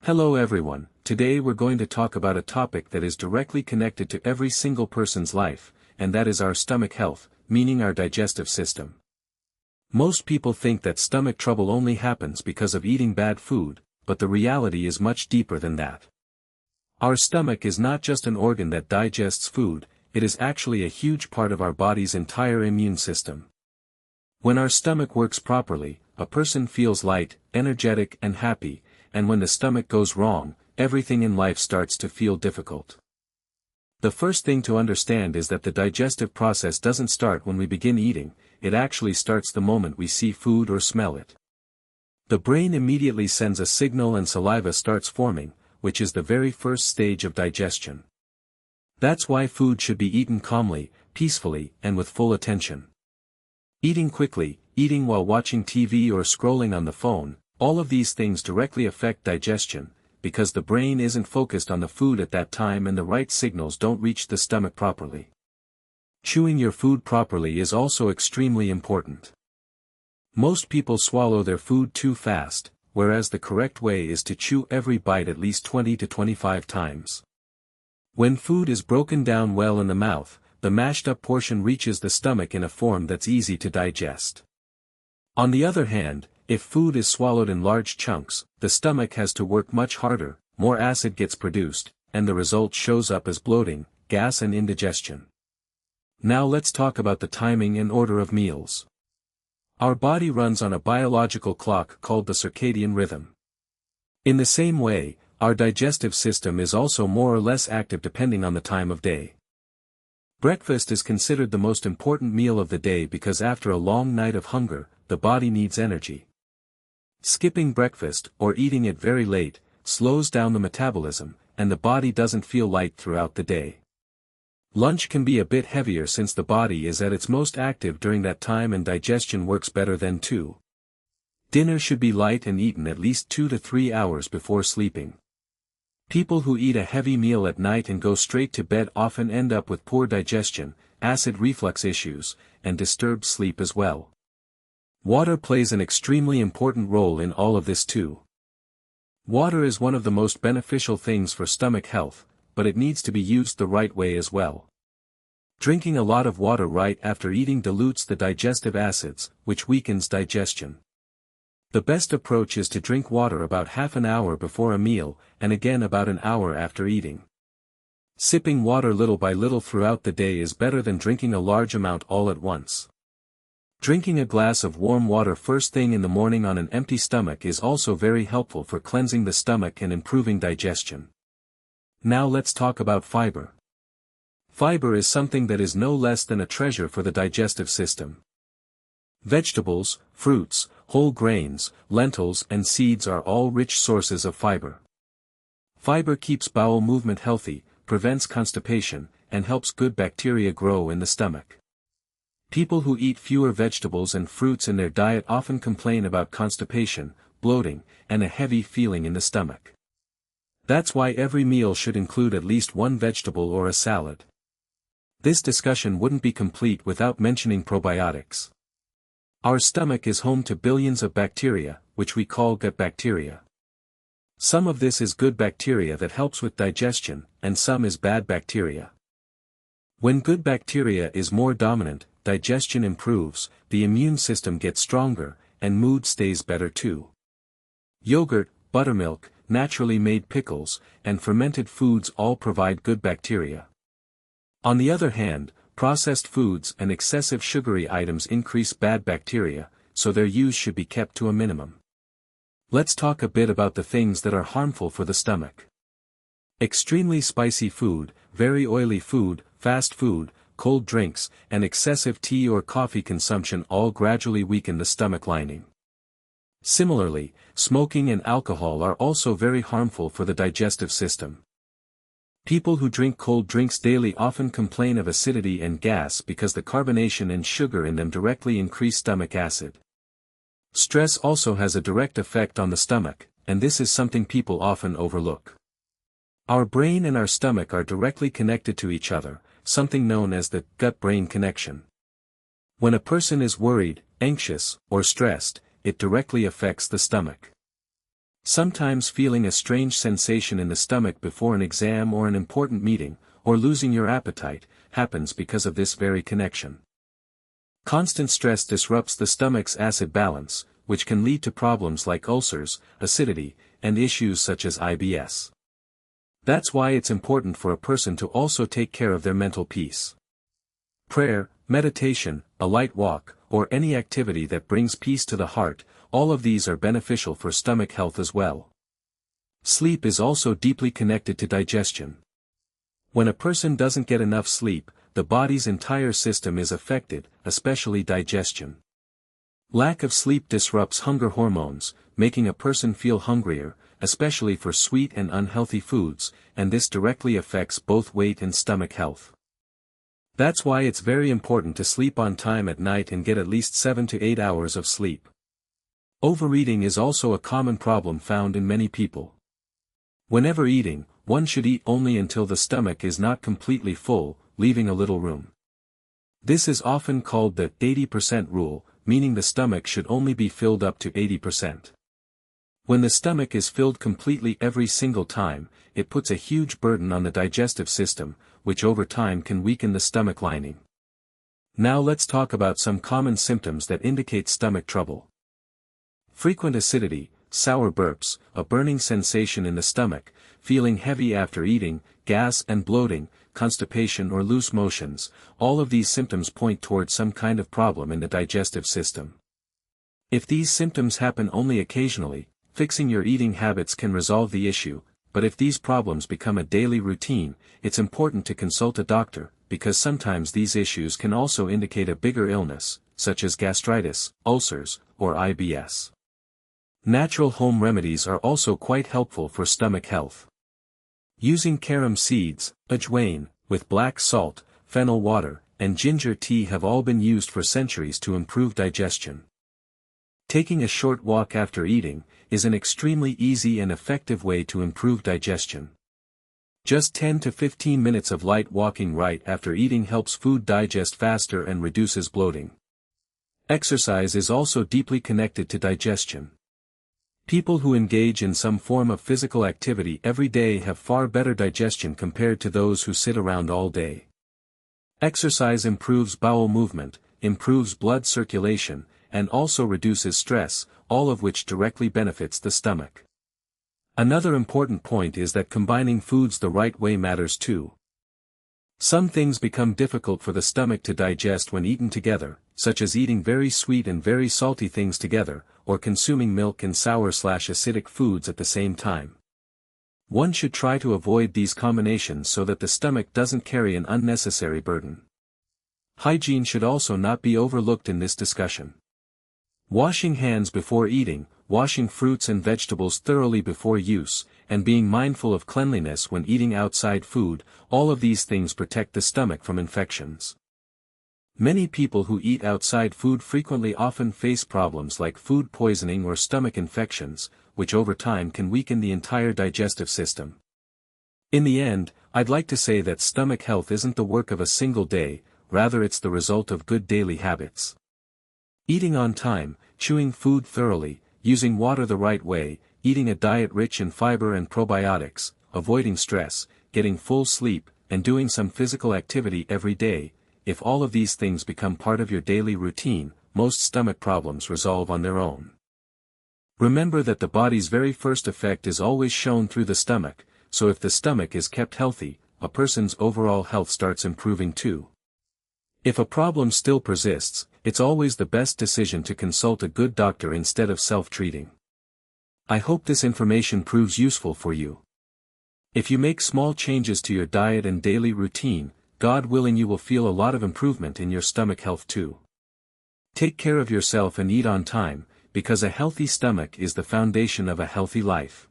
Hello everyone, today we're going to talk about a topic that is directly connected to every single person's life, and that is our stomach health, meaning our digestive system. Most people think that stomach trouble only happens because of eating bad food, but the reality is much deeper than that. Our stomach is not just an organ that digests food, it is actually a huge part of our body's entire immune system. When our stomach works properly, a person feels light, energetic and happy, and when the stomach goes wrong, everything in life starts to feel difficult. The first thing to understand is that the digestive process doesn't start when we begin eating, it actually starts the moment we see food or smell it. The brain immediately sends a signal and saliva starts forming, which is the very first stage of digestion. That's why food should be eaten calmly, peacefully, and with full attention. Eating quickly, eating while watching TV or scrolling on the phone, all of these things directly affect digestion, because the brain isn't focused on the food at that time and the right signals don't reach the stomach properly. Chewing your food properly is also extremely important. Most people swallow their food too fast, whereas the correct way is to chew every bite at least 20 to 25 times. When food is broken down well in the mouth, the mashed up portion reaches the stomach in a form that's easy to digest. On the other hand, if food is swallowed in large chunks, the stomach has to work much harder, more acid gets produced, and the result shows up as bloating, gas and indigestion. Now let's talk about the timing and order of meals. Our body runs on a biological clock called the circadian rhythm. In the same way, our digestive system is also more or less active depending on the time of day. Breakfast is considered the most important meal of the day because after a long night of hunger, the body needs energy. Skipping breakfast, or eating it very late, slows down the metabolism, and the body doesn't feel light throughout the day. Lunch can be a bit heavier since the body is at its most active during that time and digestion works better then too. Dinner should be light and eaten at least 2 to 3 hours before sleeping. People who eat a heavy meal at night and go straight to bed often end up with poor digestion, acid reflux issues, and disturbed sleep as well. Water plays an extremely important role in all of this too. Water is one of the most beneficial things for stomach health, but it needs to be used the right way as well. Drinking a lot of water right after eating dilutes the digestive acids, which weakens digestion. The best approach is to drink water about half an hour before a meal, and again about an hour after eating. Sipping water little by little throughout the day is better than drinking a large amount all at once. Drinking a glass of warm water first thing in the morning on an empty stomach is also very helpful for cleansing the stomach and improving digestion. Now let's talk about fiber. Fiber is something that is no less than a treasure for the digestive system. Vegetables, fruits, whole grains, lentils and seeds are all rich sources of fiber. Fiber keeps bowel movement healthy, prevents constipation, and helps good bacteria grow in the stomach. People who eat fewer vegetables and fruits in their diet often complain about constipation, bloating, and a heavy feeling in the stomach. That's why every meal should include at least one vegetable or a salad. This discussion wouldn't be complete without mentioning probiotics. Our stomach is home to billions of bacteria, which we call gut bacteria. Some of this is good bacteria that helps with digestion, and some is bad bacteria. When good bacteria is more dominant, digestion improves, the immune system gets stronger, and mood stays better too. Yogurt, buttermilk, naturally made pickles, and fermented foods all provide good bacteria. On the other hand, processed foods and excessive sugary items increase bad bacteria, so their use should be kept to a minimum. Let's talk a bit about the things that are harmful for the stomach. Extremely spicy food, very oily food, fast food, cold drinks, and excessive tea or coffee consumption all gradually weaken the stomach lining. Similarly, smoking and alcohol are also very harmful for the digestive system. People who drink cold drinks daily often complain of acidity and gas because the carbonation and sugar in them directly increase stomach acid. Stress also has a direct effect on the stomach, and this is something people often overlook. Our brain and our stomach are directly connected to each other, something known as the gut-brain connection. When a person is worried, anxious, or stressed, it directly affects the stomach. Sometimes feeling a strange sensation in the stomach before an exam or an important meeting, or losing your appetite, happens because of this very connection. Constant stress disrupts the stomach's acid balance, which can lead to problems like ulcers, acidity, and issues such as IBS. That's why it's important for a person to also take care of their mental peace. Prayer, meditation, a light walk, or any activity that brings peace to the heart, all of these are beneficial for stomach health as well. Sleep is also deeply connected to digestion. When a person doesn't get enough sleep, the body's entire system is affected, especially digestion. Lack of sleep disrupts hunger hormones, making a person feel hungrier, especially for sweet and unhealthy foods, and this directly affects both weight and stomach health. That's why it's very important to sleep on time at night and get at least 7 to 8 hours of sleep. Overeating is also a common problem found in many people. Whenever eating, one should eat only until the stomach is not completely full, leaving a little room. This is often called the 80% rule, meaning the stomach should only be filled up to 80%. When the stomach is filled completely every single time, it puts a huge burden on the digestive system, which over time can weaken the stomach lining. Now let's talk about some common symptoms that indicate stomach trouble. Frequent acidity, sour burps, a burning sensation in the stomach, feeling heavy after eating, gas and bloating, constipation or loose motions, all of these symptoms point toward some kind of problem in the digestive system. If these symptoms happen only occasionally, fixing your eating habits can resolve the issue, but if these problems become a daily routine, it's important to consult a doctor, because sometimes these issues can also indicate a bigger illness, such as gastritis, ulcers, or IBS. Natural home remedies are also quite helpful for stomach health. Using carom seeds, ajwain, with black salt, fennel water, and ginger tea have all been used for centuries to improve digestion. Taking a short walk after eating is an extremely easy and effective way to improve digestion. Just 10 to 15 minutes of light walking right after eating helps food digest faster and reduces bloating. Exercise is also deeply connected to digestion. People who engage in some form of physical activity every day have far better digestion compared to those who sit around all day. Exercise improves bowel movement, improves blood circulation, and also reduces stress, all of which directly benefits the stomach. Another important point is that combining foods the right way matters too. Some things become difficult for the stomach to digest when eaten together, such as eating very sweet and very salty things together, or consuming milk and sour/acidic foods at the same time. One should try to avoid these combinations so that the stomach doesn't carry an unnecessary burden. Hygiene should also not be overlooked in this discussion. Washing hands before eating, washing fruits and vegetables thoroughly before use, and being mindful of cleanliness when eating outside food, all of these things protect the stomach from infections. Many people who eat outside food frequently often face problems like food poisoning or stomach infections, which over time can weaken the entire digestive system. In the end, I'd like to say that stomach health isn't the work of a single day, rather it's the result of good daily habits. Eating on time, chewing food thoroughly, using water the right way, eating a diet rich in fiber and probiotics, avoiding stress, getting full sleep, and doing some physical activity every day. If all of these things become part of your daily routine, most stomach problems resolve on their own. Remember that the body's very first effect is always shown through the stomach, so if the stomach is kept healthy, a person's overall health starts improving too. If a problem still persists, it's always the best decision to consult a good doctor instead of self-treating. I hope this information proves useful for you. If you make small changes to your diet and daily routine, God willing, you will feel a lot of improvement in your stomach health too. Take care of yourself and eat on time, because a healthy stomach is the foundation of a healthy life.